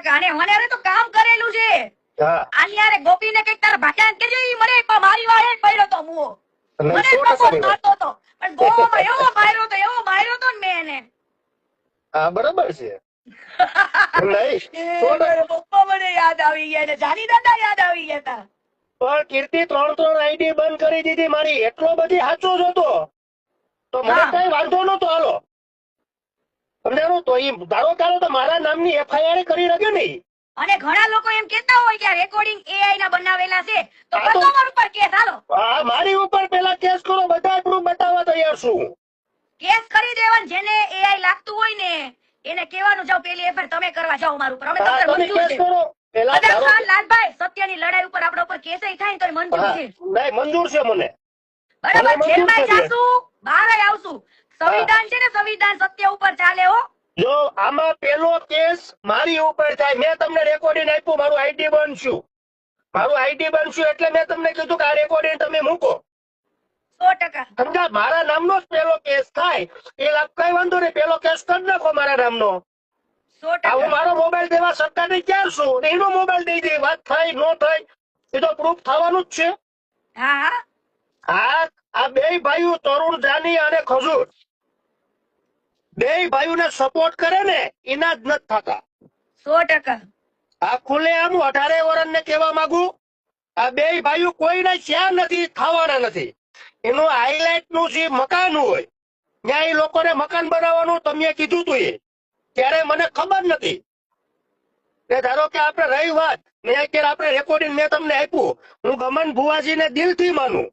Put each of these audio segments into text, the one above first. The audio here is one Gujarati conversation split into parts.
અને મને અરે તો કામ કરેલું છે. આની યારે ગોપીને કઈક તારા ભાષા કેજે ઈ મને મારી વાળે પડ્યો તો મુઓ મને પપ્પો મારતો તો પણ ગોવામાં એવો માર્યો તો ને મેં એને. હા બરાબર છે. પપ્પા મને યાદ આવી ગયા ને જાની દાદા યાદ આવી ગયા હતા. પણ કીર્તિ 3 આઈડી બંધ કરી દીધી મારી, એટલો બધી સાચો જ હતો તો મને કઈ વાંધો નતો. હાલો સમજાણું તો ઈ ધારો તો મારા નામની એફઆઈઆર કરી રહ્યો ને. અને ઘણા લોકો એમ કેતા હોય કે રેકોર્ડિંગ એઆઈ ના બનાવેલા છે તો કસ્ટમર ઉપર કેસ હાલો. હા મારી ઉપર પેલા કેસ કરો, બધા પ્રૂફ બતાવવા તૈયાર છું. કેસ કરી દેવાનું, જેને એઆઈ લાગતું હોય ને એને કહેવાનું જાવ પેલી એફઆઈઆર તમે કરવા જાવ મારું ઉપર. અમે તમને મંજૂર છે. લાલભાઈ સત્યની લડાઈ ઉપર આપણા ઉપર કેસ થાય તો મંજૂર છે. નહીં મંજૂર છે મને. બરાબર જેલમાં જાશું બહાર આવશું. સંવિધાન છે ને, સંવિધાન સત્ય ઉપર ચાલે હો. જો આમાં પેલો કેસ મારી ઉપર થાય, મેં તમને રેકોર્ડિંગ આપ્યું, મારું આઈડી બનશું એટલે મેં તમને કીધું કે આ રેકોર્ડિંગ તમે મૂકો. 100% સમજા, મારા નામનો જ પેલો કેસ થાય એ કઈ વાંધો નહીં, પેલો કેસ કરી નાખો મારા નામનો. 100% હું મારો મોબાઈલ દેવા સરકારને ક્યાં છું, એનો મોબાઈલ દઈ દે, વાત થાય ન થાય એ તો પ્રૂફ થવાનું જ છે. હા આ બે ભાઈઓ તરુણ જાની અને ખજૂર બે ભાઈઓને સપોર્ટ કરે ને એના જ નથી થતા. 100% આ ખુલ્લે આમ 18 વર્ષને કહેવા માંગુ, આ બે ભાઈઓ કોઈને શ્યા નથી, થવાના નથી. એનું હાઈલાઇટ નું જે મકાન હોય ત્યાં એ લોકોને મકાન બનાવવાનું તમે કીધું તું, એ ત્યારે મને ખબર નથી. ધારો કે આપણે રહી વાત, મેં અત્યારે આપણે રેકોર્ડિંગ મેં તમને આપ્યું, હું ગમન ભુવાજીને દિલથી માનું,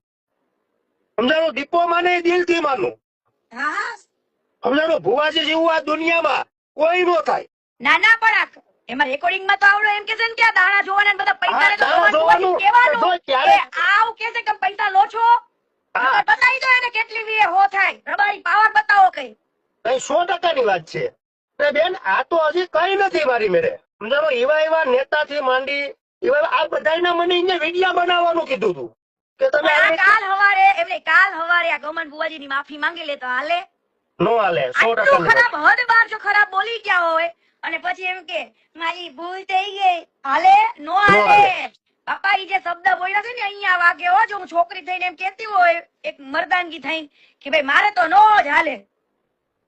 સમજાણું, દીપો માને દિલથી માનું, સમજાણું. ભુવાજી જેવું આ દુનિયામાં કોઈ નો થાય. ના પણ એમાં રેકોર્ડિંગ માં તો આવડો એમ કે છે ને કે દાણા જોવાના બધા પૈસા ને જોવાનું કહેવાનું આવ કે છે કે પૈસા લો છો, બતાવી દો એને કેટલી વીએ હો થાય, રબારી પાવર બતાવો કઈ. 100% ની વાત છે બેન. આ તો હજી કઈ નથી મારી મેરે, સમજાણો. એવા નેતાથી માંડી એવા આ બધાના મને અહીંયા વિડિયા બનાવવાનું કીધું હતું કે તમે કાલ હવારે આ ગમન બુવાજી ની માફી માંગી લે તો હાલે? નો હાલે. 100% ખરાબ હદ બાર જો ખરાબ બોલી ગયા હોય અને પછી એમ કે મારી ભૂલ થઈ ગઈ, હાલે? નો હાલે. બાપા ઈ જે શબ્દ બોલ્યા છે ને અહીંયા વાગે હો. જો હું છોકરી થઈને એમ કેતી હોય એક મર્દાનગી થઈને કે ભાઈ મારે તો નો જ હાલે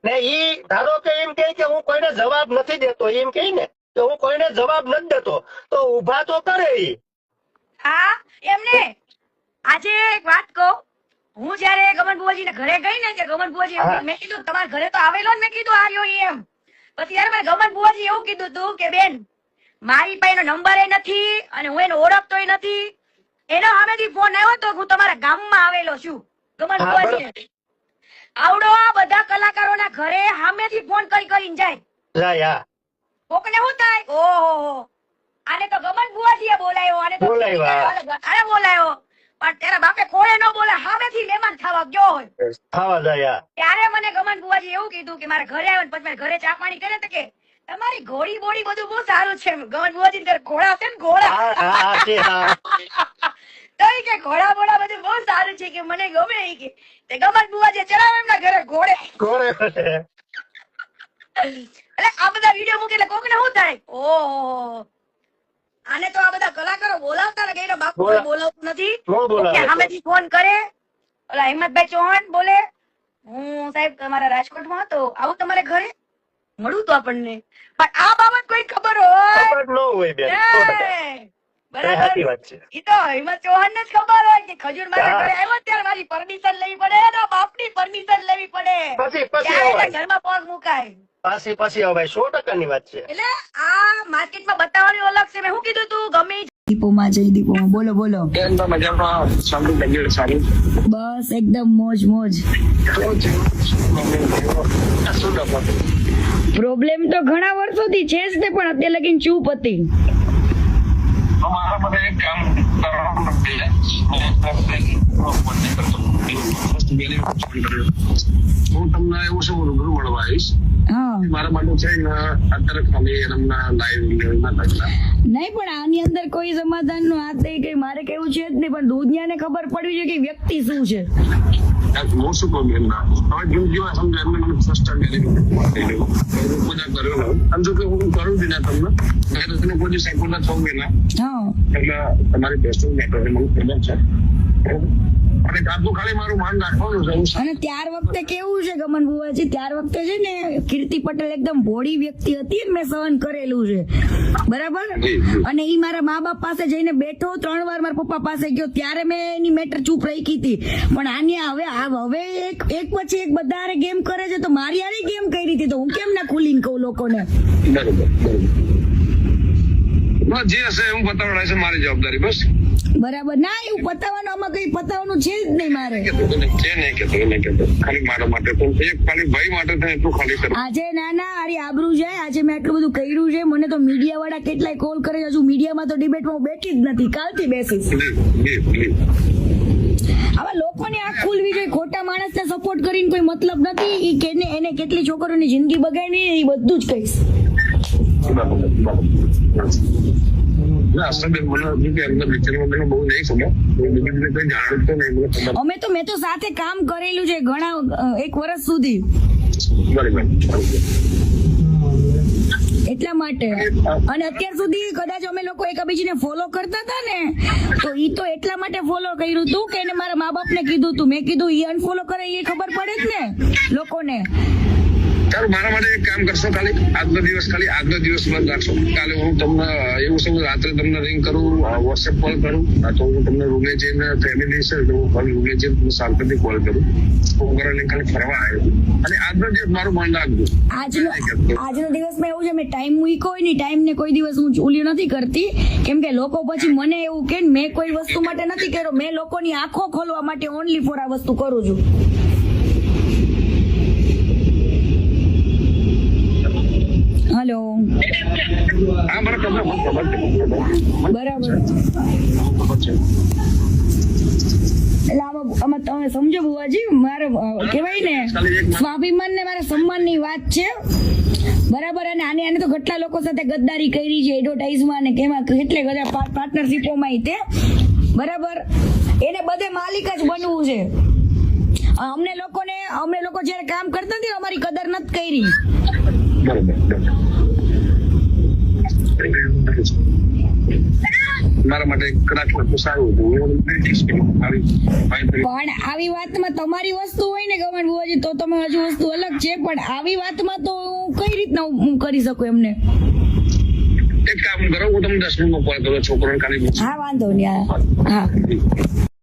ને, ઈ ધારો કે એમ કે હું કોઈને જવાબ નથી દેતો, એમ કે ને કે હું કોઈને જવાબ નથી દેતો તો ઉભા તો કરે ઈ. હા એમને આજે એક વાત કહું, હું જયારે ગમન બુવાજી ને ઘરે ગઈ ને કે ગમન બુવાજી મેં કીધું તમારા ઘરે તો આવેલો ને, મેં કીધું આવ્યો એમ. પછી યાર મેં ગમન બુવાજી એવું કીધું તું કે બેન મારી પાસે નંબર નથી અને હું એને ઓળખતોય નથી, એનો સામેથી ફોન આવ્યો તો હું તમારા ગામમાં આવેલો છું. ગમન બુવાજી આવડો આ બધા કલાકારોના ઘરે સામેથી ફોન કરીને જાય. કોકને શું થાય, ઓહો આને તો ગમન બુવાજીએ બોલાયો, આને તો બોલાયો, પણ તેરા બાપે ખોળે ન બોલે, સામેથી મહેમાન થવા ગયો હોય ત્યારે મને ગમન બુવાજી એવું કીધું કે મારા ઘરે આવ્યો ને પછી ઘરે ચા પાણી કરે તો કે તમારી ઘોડી બોડી બધું બહુ સારું છે. ગમન બુવાજી ને ઘોડા છે ને ઘોડા તો કે ઘોડા બોડા બધું બહુ સારું છે કે મને ગમે કે ગમન બુવાજી ચલાવે એમના ઘરે ઘોડે. એટલે આ બધા વિડીયો મૂકે એટલે કોકને શું થાય, ઓહો આને તો આ બધા કલાકારો બોલાવતા લાગે, એનો બાપુ બોલાવતું નથી. સામેથી ફોન કરે, ઓલા હિંમતભાઈ ચૌહાણ બોલે હું સાહેબ તમારા રાજકોટમાં હતો, આવું તમારે ઘરે મળું તો આપણને, પણ આ બાબત કોઈ ખબર હોય બરાબર. ઈ તો હિંમત ચૌહાણ ને જ ખબર હોય કે ખજૂર મારા ઘરે આવ્યો ત્યારે મારી પરમિશન લેવી પડે, બાપની પરમિશન લેવી પડે, ઘરમાં પગ મુકાય. પછી હવે 100% ની વાત છે. એટલે આ માર્કેટમાં બતાવવાની ઓળખ છે. મેં શું કીધું તું ગમે દીપોમાં જય દીપોમાં બોલો બસ એકદમ મોજ પ્રોબ્લેમ તો ઘણા વર્ષોથી છે જ ને, પણ અત્યારે લગીને ચૂપ હતી. હું તમને એવું છે રૂબરૂ મળવા આવીશ. મારા માટે છે ને અત્યારે ખાલી એમના લાઈવ નહીં, પણ આની અંદર કોઈ સમાધાન નું હાથ દઈ કઈ મારે કેવું છે જ નહીં, પણ દુનિયાને ખબર પડવી જોઈએ કે વ્યક્તિ શું છે. હું શું કહું બેનના, હવે જિંદગીમાં સમજો એમને મને ફર્સ્ટ ટાઈમ પૂજા કર્યો અને જો કે હું કરું બી ના તમને મેં તો કોઈ દિવસ સપોર્ટ થવું બી ના, હા એટલે તમારી બેસ્ટ મેટર મને ખબર છે અને કાપતું ખાલી મારું માન રાખવાનું છે. હું અને ત્યાર વખતે કેવું છે ગમન બુવાજી, ત્યાર વખતે છે ને કીર્તિ પટેલ એકદમ ભોળી વ્યક્તિ હતી ને મેં સહન કરેલું છે બરાબર. અને ઈ મારા મા બાપ પાસે જઈને બેઠો 3 વાર મારા પપ્પા પાસે ગયો ત્યારે મેં એની મેટર ચૂપ રાખી હતી. પણ આને હવે એક પછી એક બધા હારે ગેમ કરે છે તો મારી હારે ગેમ કરી હતી તો હું કેમ ના ખુલીને કહું લોકોને. બરોબર જે હશે હું પતાવડા છે મારી જવાબદારી બસ. બરાબર ના એવું પતાવવાનું આમાં કઈ પતાવવાનું છે જ નહીં મારે. ખાલી મારા માટે તો એક ખાલી ભાઈ માટે થાય એટલું ખાલી કરું. આજે નાના આરી આબરૂ જાય, આજે મેં આટલું બધું કર્યું છે, મને તો મીડિયા વાળા કેટલાય કોલ કરે, હજુ મીડિયામાં તો ડિબેટમાં હું બેઠી જ નથી, કાલથી બેસીશ. આવા લોકોને આંખ ખુલવી જોઈએ, ખોટા માણસને સપોર્ટ કરીને કોઈ મતલબ નથી. ઈ કેને એને કેટલી છોકરીઓની જિંદગી બગાડી એ બધું જ કહીશ. મેં તો સાથે કામ કરેલું છે ઘણા 1 વર્ષ સુધી, એટલા માટે. અને અત્યાર સુધી કદાચ અમે લોકો એકબીજીને ફોલો કરતા હતા ને તો ઈ તો એટલા માટે ફોલો કર્યું હતું કે એને મારા મા બાપને કીધું હતું. મેં કીધું ઈ અનફોલો કરે એ ખબર પડે જ ને લોકોને. ચાલો મારા માટે એક કામ કરશો, ખાલી આજનો દિવસ બંધ રાખશો. કાલે હું તમને એવું સમજ રાત્રે તમને રિંગ કરું, વોટ્સએપ કોલ કરું, તો હું તમને રૂમે જઈને ફેમિલી છે તો હું રૂમે જઈને શાંતિથી કોલ કરું. છોકરાને ખાલી ફરવા આવ્યો અને આજનો દિવસ મારું મન રાખજો. આજનો દિવસમાં એવું છે મેં ટાઈમ મૂક્યો હોય ને, ટાઈમ ને કોઈ દિવસ હું ઓલી નથી કરતી કેમ કે લોકો પછી મને એવું કે મેં કોઈ વસ્તુ માટે નથી કર્યો, મેં લોકોની આંખો ખોલવા માટે ઓનલી ફોર આ વસ્તુ કરું છું. હેલો હા મને ખબર બરાબર. એટલે આમાં તમે સમજો બુવાજી, મારે કહેવાય ને સ્વાભિમાન ને મારા સન્માન ની વાત છે બરાબર. અને આને તો કેટલા લોકો સાથે ગદ્દારી કરી છે એડવર્ટાઇઝમાં ને કેમાં કેટલે બધા પાર્ટનરશિપોમાં તે બરાબર. એને બધે માલિક જ બનવું છે. અમે લોકો જયારે કામ કરતા નથી અમારી કદર નથી કરી. મારા માટે કદાચ સારું હતું પણ આવી વાતમાં તમારી વસ્તુ હોય ને ગમન બુવાજી તો તમે હજુ વસ્તુ અલગ છે, પણ આવી વાતમાં તો કઈ રીતના હું કરી શકું એમને. એક કામ કરો, હું તમને 10 મિનિટમાં કોલ કરું, છોકરાને ખાલી. હા વાંધો નહીં. હા